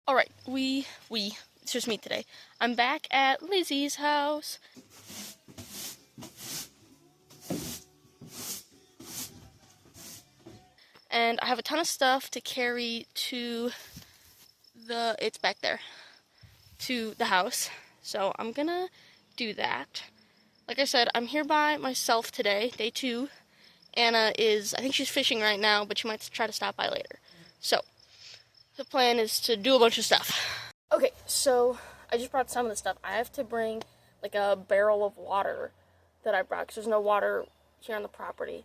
Alright, it's just me today. I'm back at Lizzie's house. And I have a ton of stuff to carry to it's back there, to the house. So I'm gonna do that. Like I said, I'm here by myself today, day 2. Anna I think she's fishing right now, but she might try to stop by later. So, the plan is to do a bunch of stuff. Okay, so I just brought some of the stuff. I have to bring like a barrel of water that I brought because there's no water here on the property.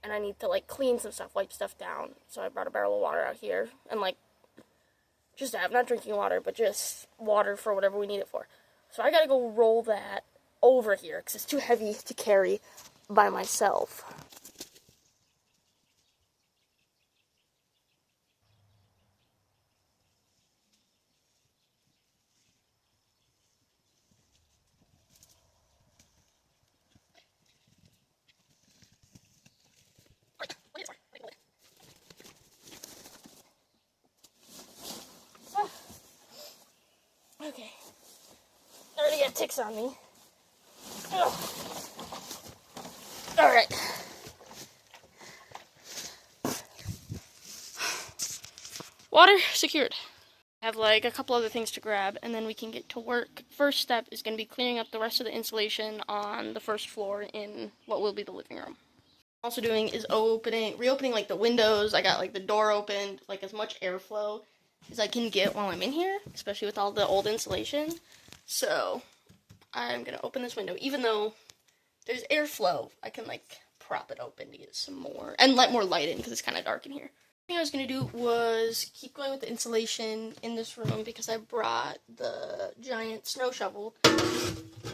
And I need to like clean some stuff, wipe stuff down. So I brought a barrel of water out here and like just to have, not drinking water, but just water for whatever we need it for. So I gotta go roll that over here because it's too heavy to carry by myself. Okay. I already got ticks on me. Alright. Water secured. I have like a couple other things to grab and then we can get to work. First step is going to be clearing up the rest of the insulation on the first floor in what will be the living room. Also doing is reopening like the windows. I got like the door opened, like as much airflow as I can get while I'm in here, especially with all the old insulation. So I'm gonna open this window. Even though there's airflow, I can like prop it open to get some more and let more light in because it's kind of dark in here. The thing I was gonna do was keep going with the insulation in this room because I brought the giant snow shovel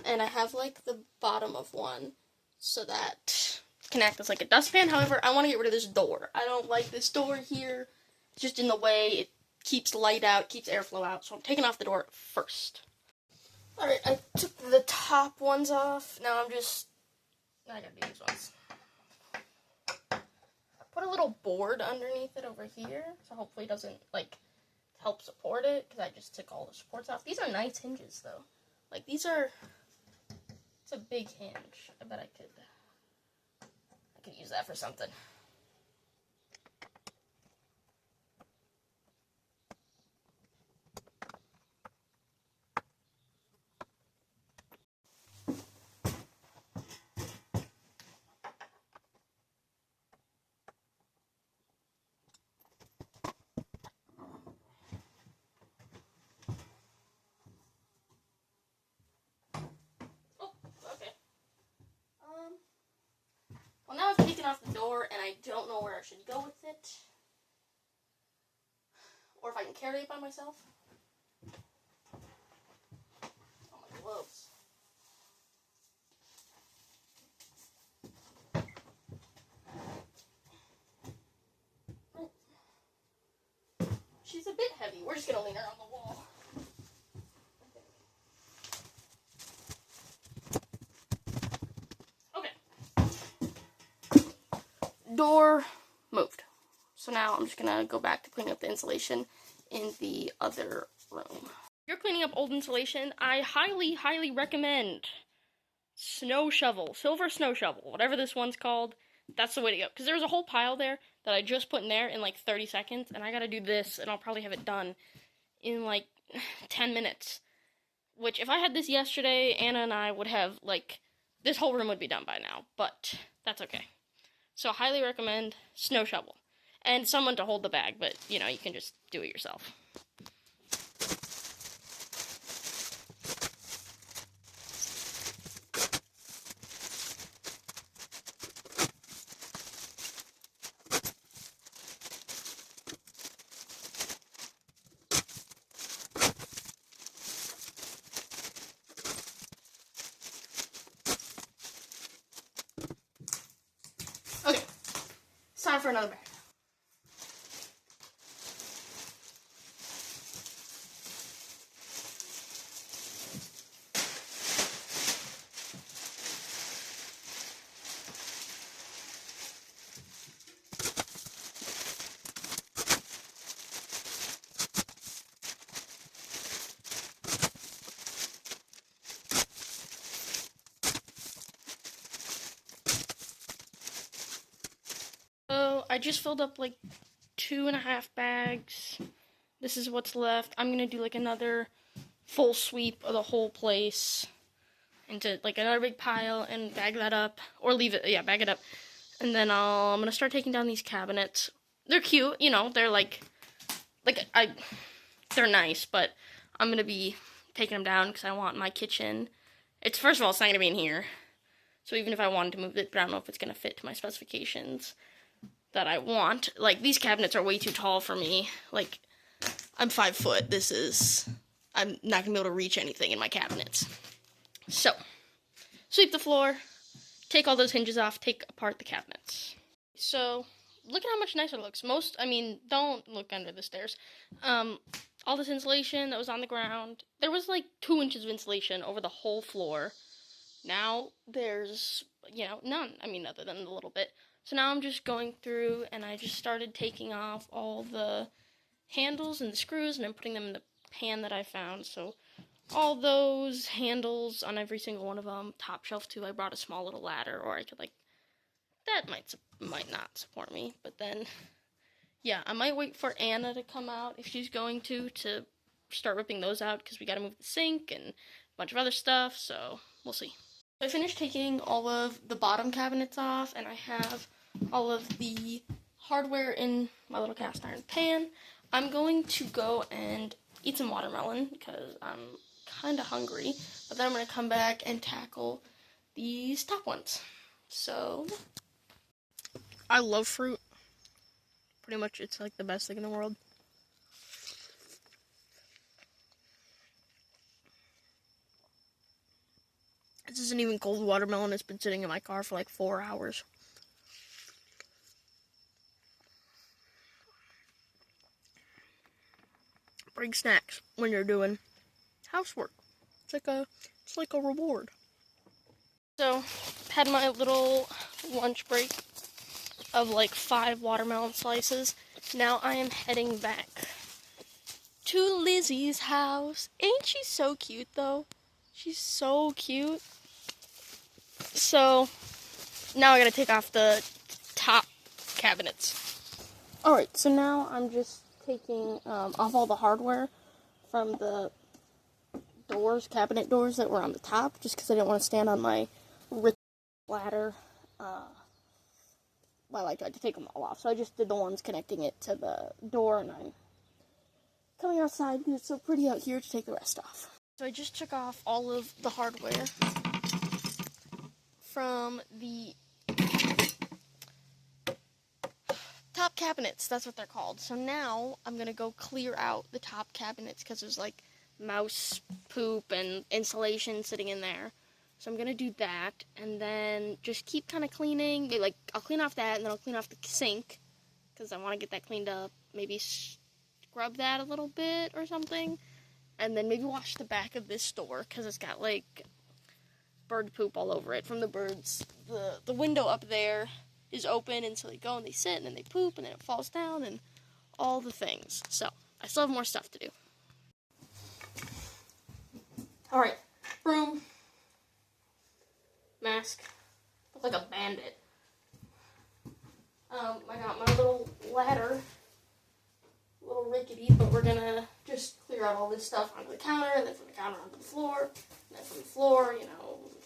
and I have like the bottom of one so that can act as like a dustpan. However, I want to get rid of this door. I don't like this door here. It's just in the way. It keeps light out, keeps airflow out. So I'm taking off the door first. Alright, I took the top ones off. Now I gotta do these ones. I put a little board underneath it over here. So hopefully it doesn't like help support it. Because I just took all the supports off. These are nice hinges though. Like it's a big hinge. I bet I could use that for something. Well, now I've taken off the door, and I don't know where I should go with it. Or if I can carry it by myself. Oh, my gloves. She's a bit heavy. We're just going to lean her on the wall. Door moved. So now I'm just gonna go back to cleaning up the insulation in the other room. If you're cleaning up old insulation, I highly recommend snow shovel, silver snow shovel, whatever this one's called. That's the way to go. Because there's a whole pile there that I just put in there in like 30 seconds, and I gotta do this, and I'll probably have it done in like 10 minutes. Which, if I had this yesterday, Anna and I would have, like, this whole room would be done by now, but that's okay. So highly recommend snow shovel. And someone to hold the bag, but, you know, you can just do it yourself. Okay, it's time for another bag. I just filled up like 2.5 bags. This is what's left. I'm gonna do like another full sweep of the whole place into like another big pile and bag that up, or leave it. Yeah, bag it up, and then I'm gonna start taking down these cabinets. They're cute, you know. They're they're nice, but I'm gonna be taking them down because I want my kitchen. First of all, it's not gonna be in here. So even if I wanted to move it, but I don't know if it's gonna fit to my specifications that I want. Like, these cabinets are way too tall for me. Like, I'm 5 foot. I'm not gonna be able to reach anything in my cabinets. So, sweep the floor, take all those hinges off, take apart the cabinets. So, look at how much nicer it looks. Don't look under the stairs. All this insulation that was on the ground, there was like 2 inches of insulation over the whole floor. Now there's, none. Other than a little bit. So now I'm just going through, and I just started taking off all the handles and the screws, and I'm putting them in the pan that I found. So all those handles on every single one of them, top shelf too. I brought a small little ladder, or I could that might not support me. But then, yeah, I might wait for Anna to come out if she's going to start ripping those out, because we got to move the sink and a bunch of other stuff. So we'll see. I finished taking all of the bottom cabinets off, and I have all of the hardware in my little cast iron pan. I'm going to go and eat some watermelon because I'm kind of hungry, but then I'm going to come back and tackle these top ones. So, I love fruit. Pretty much, it's like the best thing in the world. This isn't even cold watermelon. It's been sitting in my car for like 4 hours. Bring snacks when you're doing housework. It's like a reward. So, had my little lunch break of like 5 watermelon slices. Now I am heading back to Lizzie's house. Ain't she so cute though? She's so cute. So, now I gotta take off the top cabinets. Alright, so now I'm just taking off all the hardware from the cabinet doors that were on the top, just because I didn't want to stand on my ladder while I tried to take them all off. So I just did the ones connecting it to the door, and I'm coming outside because it's so pretty out here to take the rest off. So I just took off all of the hardware from the top cabinets. That's what they're called. So now I'm going to go clear out the top cabinets because there's like mouse poop and insulation sitting in there. So I'm going to do that, and then just keep kind of cleaning. I'll clean off that, and then I'll clean off the sink because I want to get that cleaned up. Maybe scrub that a little bit or something. And then maybe wash the back of this door because it's got like bird poop all over it from the birds. The window up there is open, and so they go and they sit and then they poop and then it falls down and all the things. So I still have more stuff to do. Alright, broom, mask, look like a bandit. I got my little ladder, a little rickety, but we're gonna just clear out all this stuff onto the counter, and then from the counter onto the floor, and then from the floor,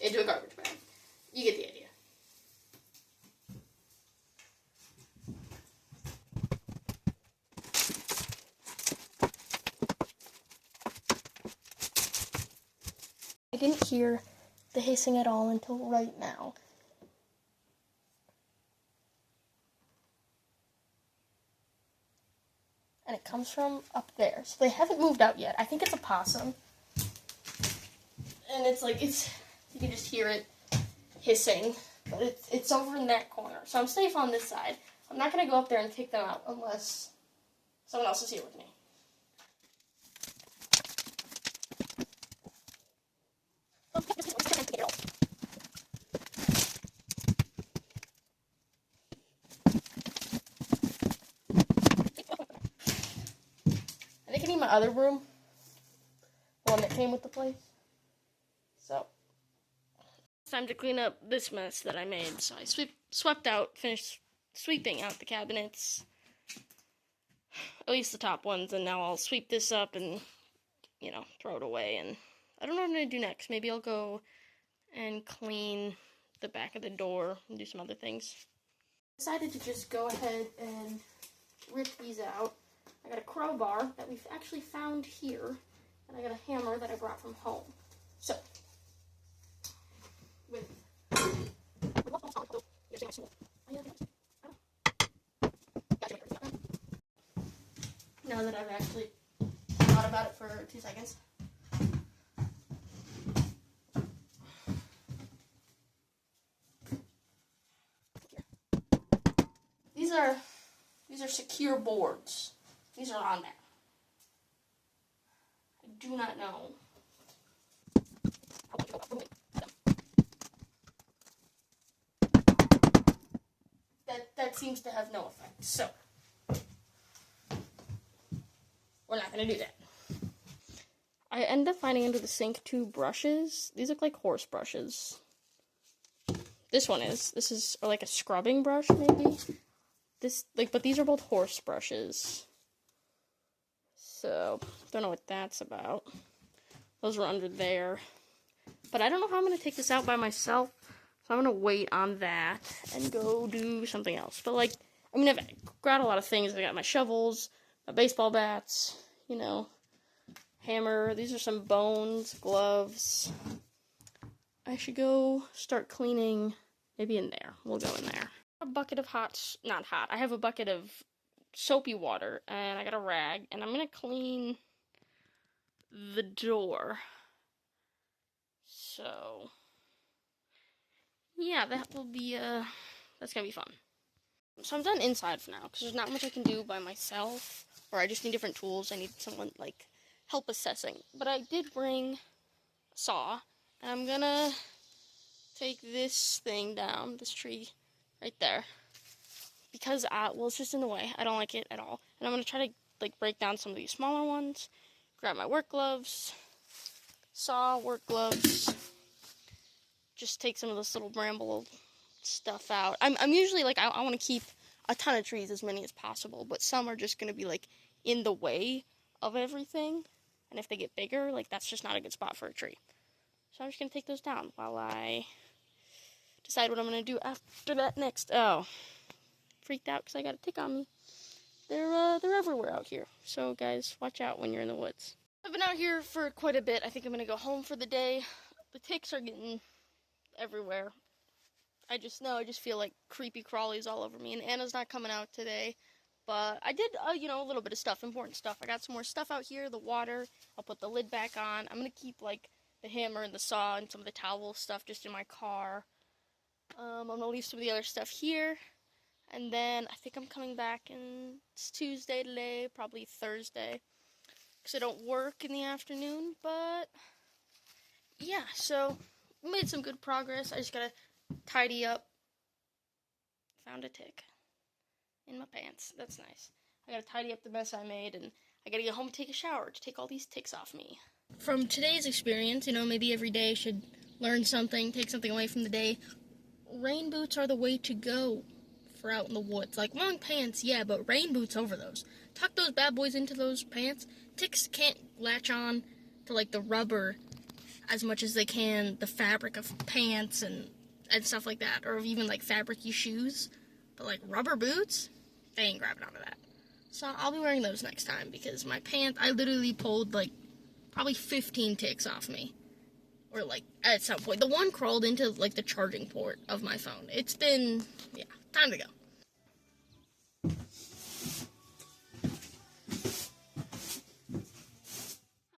into a garbage bag. You get the idea. I didn't hear the hissing at all until right now. And it comes from up there. So they haven't moved out yet. I think it's a possum. And you can just hear it hissing. But it's over in that corner. So I'm safe on this side. I'm not going to go up there and kick them out unless someone else is here with me. I think I need my other broom. The one that came with the place. So, it's time to clean up this mess that I made. So I swept out, finished sweeping out the cabinets, at least the top ones, and now I'll sweep this up and, you know, throw it away. And I don't know what I'm going to do next. Maybe I'll go and clean the back of the door and do some other things. Decided to just go ahead and rip these out. I got a crowbar that we've actually found here, and I got a hammer that I brought from home. So, now that I've actually thought about it for 2 seconds. These are secure boards. These are on there. I do not know. That seems to have no effect. So we're not gonna do that. I ended up finding under the sink 2 brushes. These look like horse brushes. This is like a scrubbing brush, maybe. But these are both horse brushes. So, don't know what that's about. Those were under there. But I don't know how I'm going to take this out by myself. So I'm going to wait on that and go do something else. But, like, I mean, I've got a lot of things. I got my shovels, my baseball bats, you know, hammer. These are some bones, gloves. I should go start cleaning, maybe in there. We'll go in there. A bucket of I have a bucket of soapy water, and I got a rag, and I'm gonna clean the door. So, yeah, that's gonna be fun. So I'm done inside for now, because there's not much I can do by myself, or I just need different tools. I need someone, like, help assessing. But I did bring a saw, and I'm gonna take this thing down, this tree right there, because well, it's just in the way. I don't like it at all. And I'm gonna try to, like, break down some of these smaller ones, grab my work gloves, saw, work gloves, just take some of this little bramble stuff out. I'm usually, like, I want to keep a ton of trees, as many as possible, but some are just gonna be, like, in the way of everything, and if they get bigger, like, that's just not a good spot for a tree. So I'm just gonna take those down while I decide what I'm going to do after that next. Oh, freaked out because I got a tick on me. They're everywhere out here. So, guys, watch out when you're in the woods. I've been out here for quite a bit. I think I'm going to go home for the day. The ticks are getting everywhere. I just feel like creepy crawlies all over me. And Anna's not coming out today. But I did, you know, a little bit of stuff, important stuff. I got some more stuff out here, the water. I'll put the lid back on. I'm going to keep, like, the hammer and the saw and some of the towel stuff just in my car. I'm going to leave some of the other stuff here, and then I think I'm coming back, and it's Tuesday today, probably Thursday, because I don't work in the afternoon, but, yeah, so, made some good progress. I just got to tidy up. Found a tick in my pants. That's nice. I got to tidy up the mess I made, and I got to get home and take a shower to take all these ticks off me. From today's experience, you know, maybe every day I should learn something, take something away from the day. Rain boots are the way to go for out in the woods. Like, long pants, yeah, but rain boots over those. Tuck those bad boys into those pants. Ticks can't latch on to, like, the rubber as much as they can the fabric of pants and stuff like that, or even, like, fabric-y shoes. But, like, rubber boots, they ain't grabbing onto that. So I'll be wearing those next time, because my pants, I literally pulled, like, probably 15 ticks off me. Or, like, at some point. The one crawled into, like, the charging port of my phone. It's been, yeah, time to go.